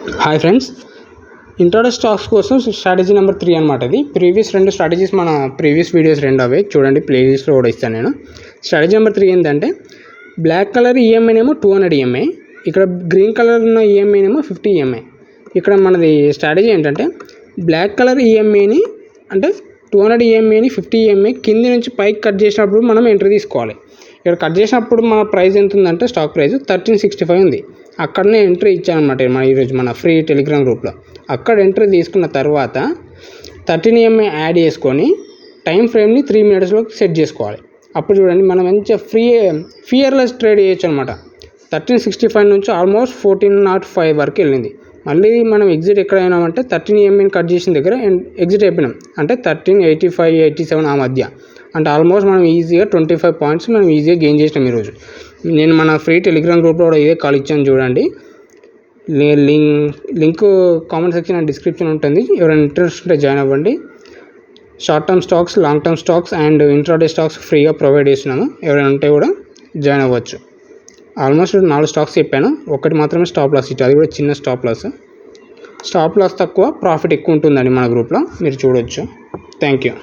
Hi friends, intraday stocks కోసం strategy number 3 అనమాట. ఇది ప్రీవియస్ 2 స్ట్రాటజీస్ మన ప్రీవియస్ వీడియోస్ 2 అవే చూడండి, ప్లేలిస్ట్లో కూడా ఇస్తాను నేను. స్ట్రాటజీ నెంబర్ 3 ఏంటంటే బ్లాక్ కలర్ ఈఎంఐనేమో 200 ఈఎంఐ, ఇక్కడ గ్రీన్ కలర్ ఉన్న ఈఎంఐనేమో 50 ఈఎంఐ. ఇక్కడ మనది స్ట్రాటజీ ఏంటంటే బ్లాక్ కలర్ ఈఎంఐని అంటే 200 ఈఎంఐని 50 ఈఎంఐ కింది నుంచి పైకి కట్ చేసినప్పుడు మనం ఎంట్రీ తీసుకోవాలి. ఇక్కడ కట్ చేసినప్పుడు మన ప్రైస్ ఎంత ఉందంటే స్టాక్ ప్రైస్ 1365 ఉంది. అక్కడనే ఎంట్రీ ఇచ్చానమాట మన ఈరోజు మన ఫ్రీ టెలిగ్రామ్ గ్రూప్లో. అక్కడ ఎంట్రీ తీసుకున్న తర్వాత 13 ఈఎంఐ యాడ్ చేసుకొని టైం ఫ్రేమ్ని 3 మినిట్స్లోకి సెట్ చేసుకోవాలి. అప్పుడు చూడండి మనం మంచిగా ఫియర్లెస్ ట్రేడ్ చేయొచ్చు అనమాట. 1365 నుంచి ఆల్మోస్ట్ 1405 వరకు వెళ్ళింది. మళ్ళీ మనం ఎగ్జిట్ ఎక్కడ అయినామంటే 13 ఈఎంఐని కట్ చేసిన దగ్గర ఎగ్జిట్ అయిపోయినాం, అంటే 1385, 87 ఆ మధ్య. అంటే ఆల్మోస్ట్ మనం ఈజీగా 25 పాయింట్స్ మనం ఈజీగా గెయిన్ చేసినాం ఈరోజు. నేను మన ఫ్రీ టెలిగ్రామ్ గ్రూప్లో కూడా ఇదే కాల్ ఇచ్చాను చూడండి. Link comment section and description ఉంటుంది. ఎవరైనా ఇంట్రెస్ట్ ఉంటే జాయిన్ అవ్వండి. Short term stocks, long term stocks and intraday stocks ఫ్రీగా ప్రొవైడ్ చేస్తున్నాము. ఎవరైనా ఉంటే కూడా జాయిన్ అవ్వచ్చు. ఆల్మోస్ట్ 4 స్టాక్స్ చెప్పాను, ఒకటి మాత్రమే స్టాప్ లాస్ ఇచ్చాను, అది కూడా చిన్న స్టాప్ లాస్. స్టాప్ లాస్ తక్కువ, ప్రాఫిట్ ఎక్కువ ఉంటుందండి మన గ్రూప్లో, మీరు చూడవచ్చు. Thank you.